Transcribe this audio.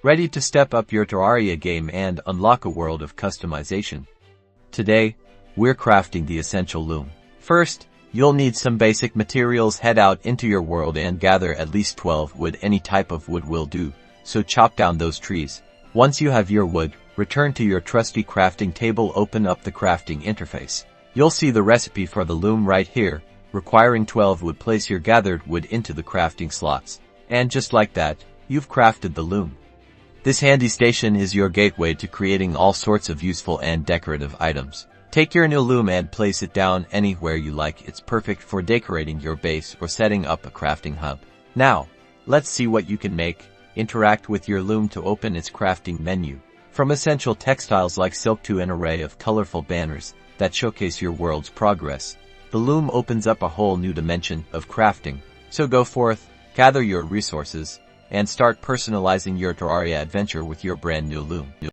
ready to step up your Terraria game and unlock a world of customization. Today, we're crafting the essential loom. First, you'll need some basic materials. Head out into your world and gather at least 12 wood. Any type of wood will do, so chop down those trees. Once you have your wood, return to your trusty crafting table. Open up the crafting interface. You'll see the recipe for the loom right here, requiring 12 wood. Place your gathered wood into the crafting slots. And just like that, you've crafted the loom. This handy station is your gateway to creating all sorts of useful and decorative items. Take your new loom and place it down anywhere you like. It's perfect for decorating your base or setting up a crafting hub. Now, let's see what you can make. Interact with your loom to open its crafting menu. From essential textiles like silk to an array of colorful banners that showcase your world's progress, the loom opens up a whole new dimension of crafting. So go forth, gather your resources, and start personalizing your Terraria adventure with your brand new loom.